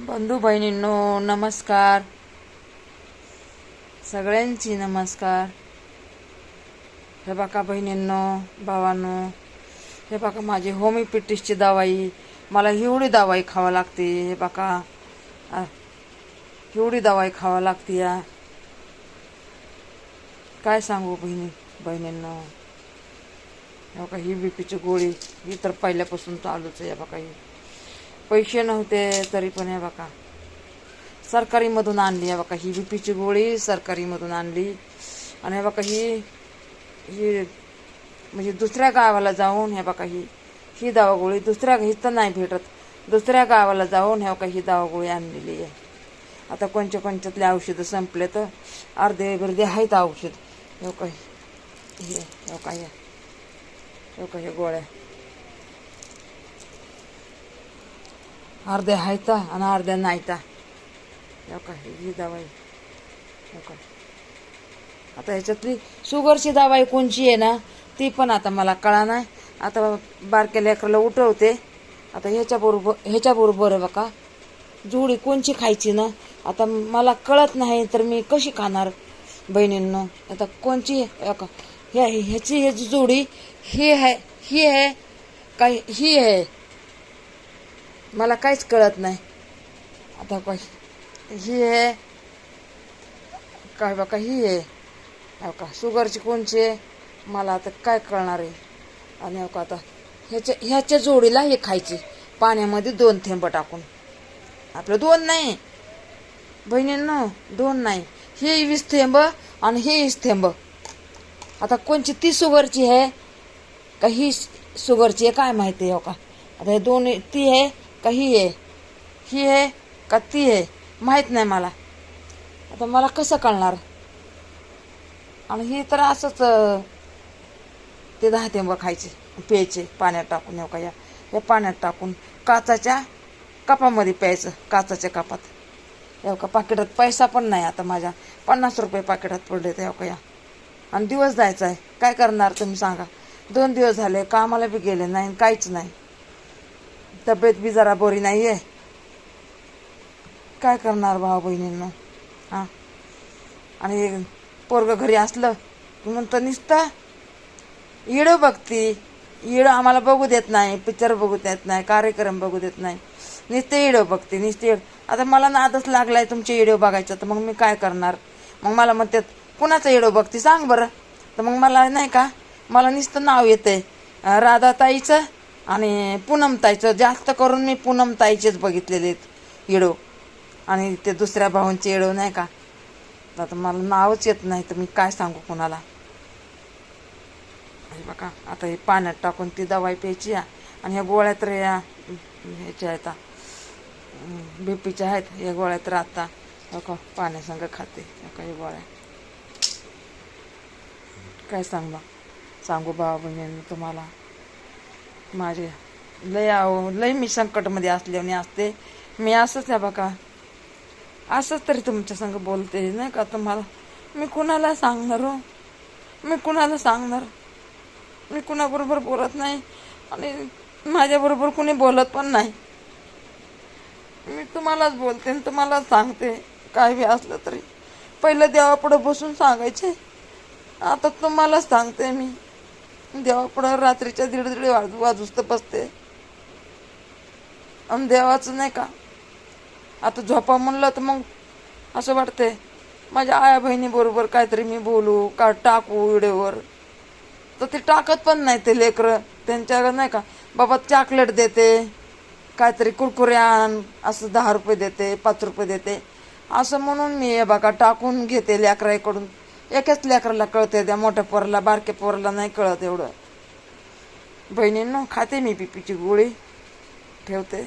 बंधू बहिणींनो नमस्कार. सगळ्यांची नमस्कार. हे बघा बहिणींनो भावांनो, हे बघा माझी होमिओपॅथिकची दवाई. मला एवढी दवाई खावा लागते. हे बघा एवढी दवाई खावा लागते या. काय सांगू बहिणींनो. हे बघा ही बीपीची गोळी ही तर पहिल्यापासून चालूच आहे. बघा ही पैसे नव्हते तरी पण हे बघा सरकारीमधून आणली. हे बघा ही बीपीची गोळी सरकारीमधून आणली. आणि हे बघा ही ही म्हणजे दुसऱ्या गावाला जाऊन हे बघा ही दवा गोळी दुसऱ्या इथं नाही भेटत. दुसऱ्या गावाला जाऊन हे बघा ही दवा गोळी आणलेली आहे. आता कोणत्यातले औषधं संपले तर अर्धे बिर्धे आहेत औषध. हे बघा हे गोळ्या अर्ध्या आहेत आणि अर्ध्या नाहीत. ही दवाई आता ह्याच्यातली शुगरची दवाई कोणची आहे ना ती पण आता मला कळा नाही. आता बारक्या लेकराला उठवते. आता ह्याच्याबरोबर बघा जोडी कोणची खायची ना आता मला कळत नाही तर मी कशी खाणार बहिणींनो. आता कोणची ह्याची जोडी ही आहे काय ही आहे मला काहीच कळत नाही. आता काय ही आहे काय बघा ही आहे का शुगरची कोणची आहे मला आता काय कळणार आहे. आणि आता ह्याच्या जोडीला हे खायची पाण्यामध्ये 2 थेंब टाकून. आपलं 2 नाही बहिणींनो 2 नाही हे 20 थेंब आणि हे 20 थेंब. आता कोणची ती शुगरची आहे का ही शुगरची आहे काय माहिती आहे का. आता हे 2 ती आहे का ही आहे का ती आहे माहीत नाही मला. आता मला कसं कळणार. आणि ही तर असंच ते 10 थेंब खायचे प्यायचे पाण्यात टाकून. या पाण्यात टाकून काचाच्या कपामध्ये प्यायचं. काचाच्या कपात पाकिटात पैसा पण नाही. आता माझ्या 50 रुपये पाकिटात पडले ते या. आणि दिवस जायचा आहे काय करणार तुम्ही सांगा. 2 दिवस झाले कामाला बी गेले नाही काहीच नाही. तब्येत बी जरा बरी नाही आहे. काय करणार भाऊ बहिणींनो. हां आणि पोरगं घरी असलं की म्हणतं नुसतं इडं बघती. इडं आम्हाला बघू देत नाही. पिक्चर बघू देत नाही. कार्यक्रम बघू देत नाही. नुसते इडं बघते नुसते. आता मला नादच लागलाय तुमचे इडं बघायचं तर मग मी काय करणार. मग मला म्हणतात कुणाचं इडं बघते सांग बरं. तर मग मला नाही का मला नुसतं नाव येतंय राधाताईचं आणि पूनमताईचं. जास्त करून मी पूनमताईचेच बघितलेले आहेत इडो. आणि ते दुसऱ्या भाऊंचे इडो नाही का. आता मला नावच येत नाही तर मी काय सांगू कुणाला. बघा आता हे पाण्यात टाकून ती दवाई प्यायची आणि ह्या गोळ्या तर ह्याच्या आहेत बीपीच्या आहेत. या गोळ्या तर आता पाण्यासंग खाते. हे गोळ्या काय सांगू भावा बहिणींनो तुम्हाला. माझे लय मी संकटमध्ये असल्याने असते. मी असंच आहे बघा असंच तरी तुमच्या संग बोलते नाही का तुम्हाला. मी कुणाला सांगणार हो. मी कुणाबरोबर बोलत नाही आणि माझ्याबरोबर कुणी बोलत पण नाही. मी तुम्हालाच बोलते आणि तुम्हालाच सांगते. काय बी असलं तरी पहिलं देवापुढं बसून सांगायचे. आता तुम्हालाच सांगते मी. देवापुढं रात्रीच्या 1:30 वाजूस तर बसते आणि देवाचं नाही का आता झोपा म्हणलं तर मग असं वाटते माझ्या आया बहिणीबरोबर काहीतरी मी बोलू का टाकू व्हिडिओवर. तर ते टाकत पण नाही ते लेकरं. त्यांच्या नाही का बाबा चॉकलेट देते काहीतरी कुरकुरे आण असं 10 रुपये देते 5 रुपये देते असं म्हणून मी हे बघा टाकून घेते लेकराकडून. एकाच लेकराला कळते त्या मोठ्या पोराला बारक्या पोराला नाही कळत एवढं. बहिणींनो खाते मी बीपीची गोळी ठेवते.